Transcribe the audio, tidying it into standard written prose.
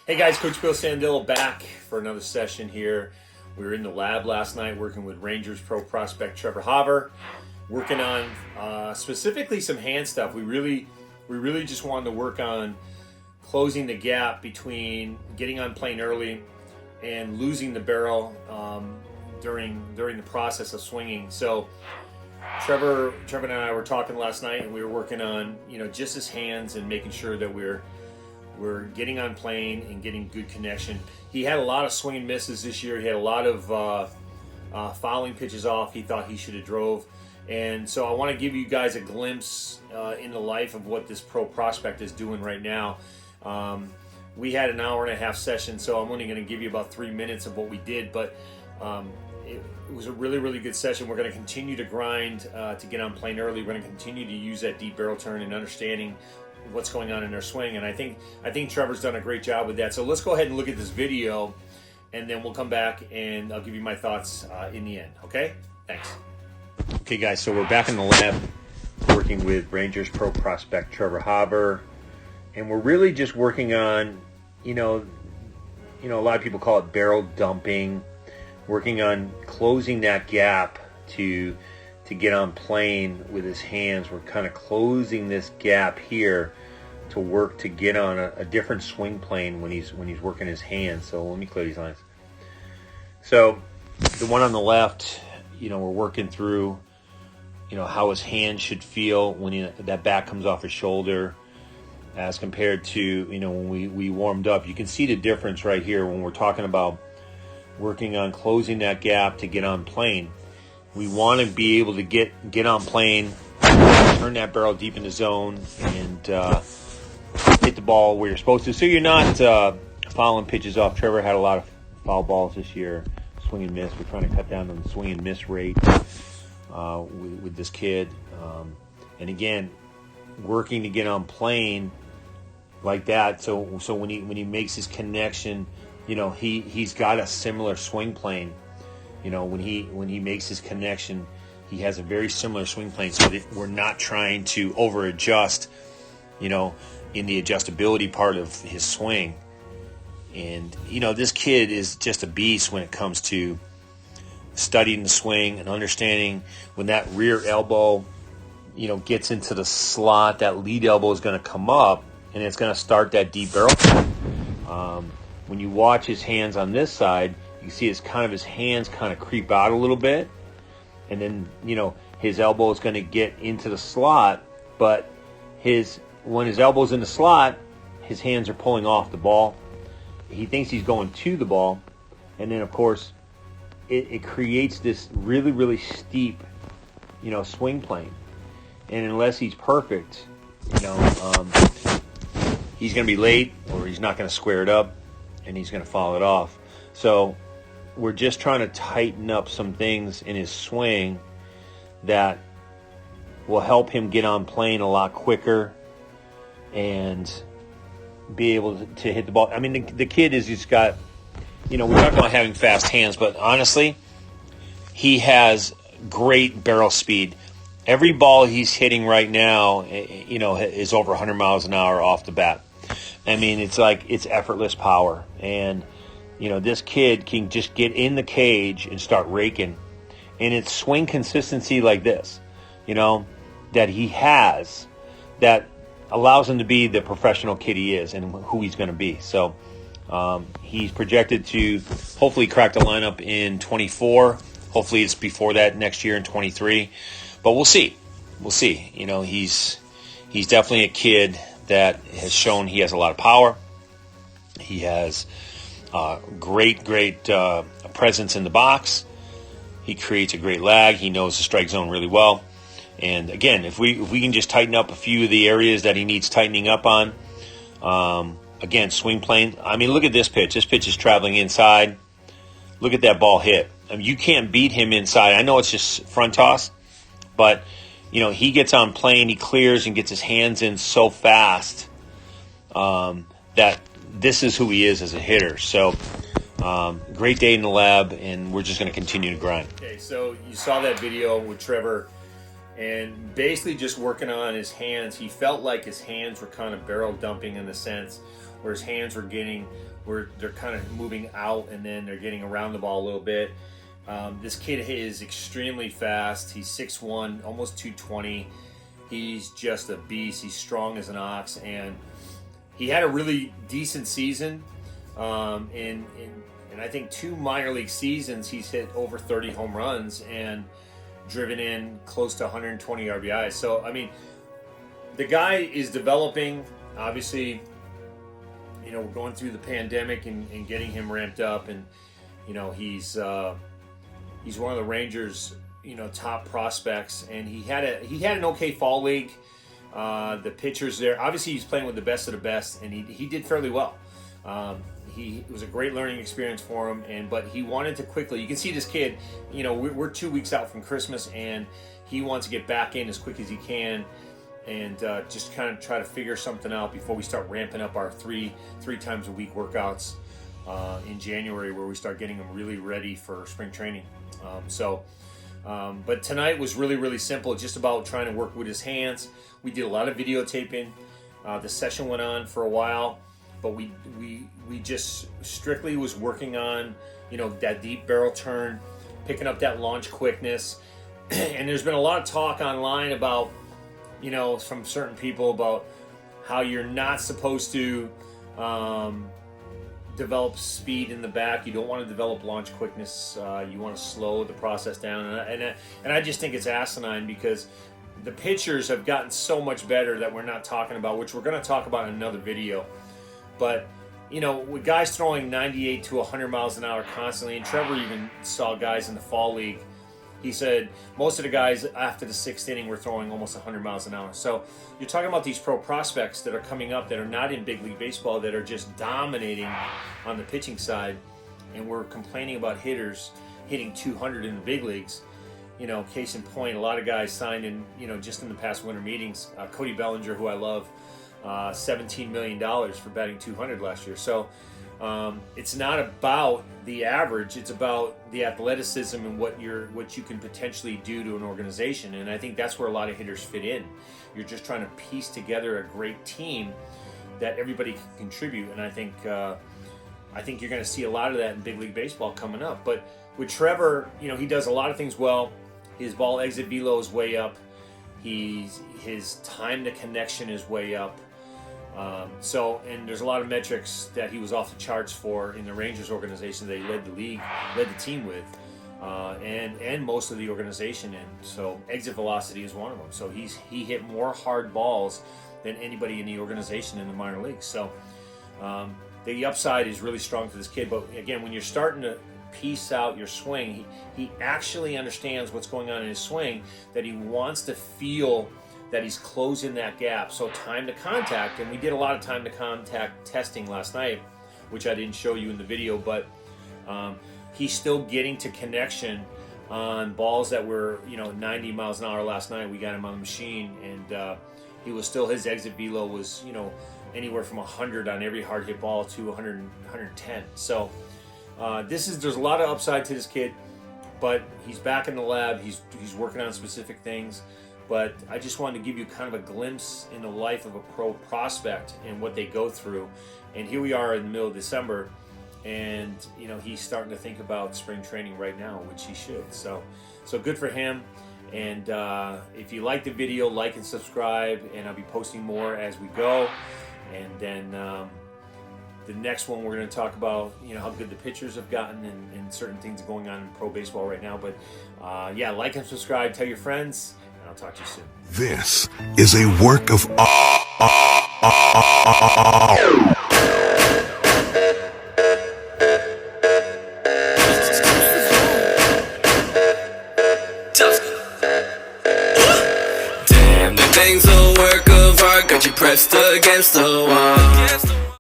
Hey guys, Coach Bill Sandillo back for another session here. We were in the lab last night working with RANGERS Pro Prospect Trevor Hauver, working on specifically some hand stuff. We really just wanted to work on closing the gap between getting on plane early and losing the barrel during the process of swinging. So Trevor and I were talking last night, and we were working on just his hands and making sure that we're getting on plane and getting good connection. He had a lot of swing and misses this year. He had a lot of fouling pitches off he thought he should have drove. And so I want to give you guys a glimpse in the life of what this Pro Prospect is doing right now. We had an hour and a half session, so I'm only going to give you about 3 minutes of what we did, but it was a really good session. We're going to continue to grind to get on plane early. We're going to continue to use that deep barrel turn and understanding what's going on in their swing, and I think Trevor's done a great job with that. So let's go ahead and look at this video, and then we'll come back and I'll give you my thoughts in the end. Okay? Thanks. Okay, guys. So we're back in the lab working with RANGERS Pro Prospect Trevor Hauver, and we're really just working on, a lot of people call it barrel dumping. Working on closing that gap to get on plane with his hands. We're kind of closing this gap here to work to get on a different swing plane when he's working his hands. So let me clear these lines. So the one on the left, we're working through, how his hand should feel when that back comes off his shoulder as compared to, when we warmed up. You can see the difference right here when we're talking about working on closing that gap to get on plane. We want to be able to get on plane, turn that barrel deep in the zone, and hit the ball where you're supposed to. So you're not fouling pitches off. Trevor had a lot of foul balls this year, swing and miss. We're trying to cut down on the swing and miss rate with this kid. And again, working to get on plane like that. So when he makes his connection, he's got a similar swing plane. When he makes his connection, he has a very similar swing plane. So that we're not trying to over adjust, in the adjustability part of his swing. And this kid is just a beast when it comes to studying the swing and understanding when that rear elbow, gets into the slot. That lead elbow is going to come up, and it's going to start that deep barrel. When you watch his hands on this side, you see his hands kind of creep out a little bit, and then his elbow is going to get into the slot. But when his elbow's in the slot, his hands are pulling off the ball. He thinks he's going to the ball, and then of course it creates this really steep swing plane. And unless he's perfect, he's going to be late, or he's not going to square it up, and he's going to foul it off. So we're just trying to tighten up some things in his swing that will help him get on plane a lot quicker and be able to hit the ball. I mean, the kid is just got, we talk about having fast hands, but honestly, he has great barrel speed. Every ball he's hitting right now, is over 100 miles an hour off the bat. I mean, it's effortless power. And this kid can just get in the cage and start raking. And it's swing consistency like this, that he has that allows him to be the professional kid he is and who he's going to be. So he's projected to hopefully crack the lineup in 24. Hopefully it's before that next year in 23. But we'll see. We'll see. He's definitely a kid that has shown he has a lot of power. He has great presence in the box. He creates a great lag. He knows the strike zone really well. And again, if we can just tighten up a few of the areas that he needs tightening up on, again, swing plane. I mean, look at this pitch. This pitch is traveling inside. Look at that ball hit. I mean, you can't beat him inside. I know it's just front toss, but he gets on plane, he clears and gets his hands in so fast that this is who he is as a hitter. So great day in the lab, and we're just going to continue to grind. Okay, so you saw that video with Trevor and basically just working on his hands. He felt like his hands were kind of barrel dumping in the sense where his hands where they're kind of moving out and then they're getting around the ball a little bit. This kid is extremely fast. He's 6'1", almost 220. He's just a beast. He's strong as an ox, and he had a really decent season. In I think 2 minor league seasons, he's hit over 30 home runs and driven in close to 120 RBIs. So, I mean, the guy is developing. Obviously, you know, we're going through the pandemic and getting him ramped up, and you know, he's one of the Rangers, you know, top prospects, and he had an okay fall league. The pitchers there, obviously he's playing with the best of the best, and he did fairly well. It was a great learning experience for him, but he wanted to quickly. You can see this kid. You know, we're 2 weeks out from Christmas, and he wants to get back in as quick as he can, and just kind of try to figure something out before we start ramping up our three times a week workouts in January, where we start getting him really ready for spring training. But tonight was really, really simple, just about trying to work with his hands. We did a lot of videotaping. The session went on for a while, but we just strictly was working on, you know, that deep barrel turn, picking up that launch quickness. And there's been a lot of talk online about, you know, from certain people about how you're not supposed to develop speed in the back. You don't want to develop launch quickness. You want to slow the process down. And I just think it's asinine, because the pitchers have gotten so much better that we're not talking about, which we're going to talk about in another video. But, you know, with guys throwing 98 to 100 miles an hour constantly, and Trevor even saw guys in the fall league, he said most of the guys after the 6th inning were throwing almost 100 miles an hour. So you're talking about these pro prospects that are coming up that are not in big league baseball, that are just dominating on the pitching side, and we're complaining about hitters hitting 200 in the big leagues. You know, case in point, a lot of guys signed in, you know, just in the past winter meetings. Cody Bellinger, who I love, $17 million for batting 200 last year. So it's not about the average; it's about the athleticism and what you can potentially do to an organization. And I think that's where a lot of hitters fit in. You're just trying to piece together a great team that everybody can contribute. And I think you're going to see a lot of that in big league baseball coming up. But with Trevor, you know, he does a lot of things well. His ball exit velo is way up. His time to connection is way up. And there's a lot of metrics that he was off the charts for in the Rangers organization that he led the team with, and most of the organization. And so exit velocity is one of them. So he hit more hard balls than anybody in the organization in the minor leagues. So the upside is really strong for this kid. But again, when you're starting to piece out your swing, he actually understands what's going on in his swing, that he wants to feel that he's closing that gap. So time to contact, and we did a lot of time to contact testing last night, which I didn't show you in the video, but he's still getting to connection on balls that were, you know, 90 miles an hour last night. We got him on the machine, and he was still, his exit velo was, you know, anywhere from 100 on every hard hit ball to 100, 110. So there's a lot of upside to this kid, but he's back in the lab. He's working on specific things. But I just wanted to give you kind of a glimpse in the life of a pro prospect and what they go through. And here we are in the middle of December, and you know, he's starting to think about spring training right now, which he should. So good for him. And if you like the video, like and subscribe, and I'll be posting more as we go. And then the next one, we're going to talk about, you know, how good the pitchers have gotten and certain things going on in pro baseball right now. But yeah, like and subscribe, tell your friends. I'll talk to you soon. This is a work of Damn, the thing's a work of art, got you pressed against the wall.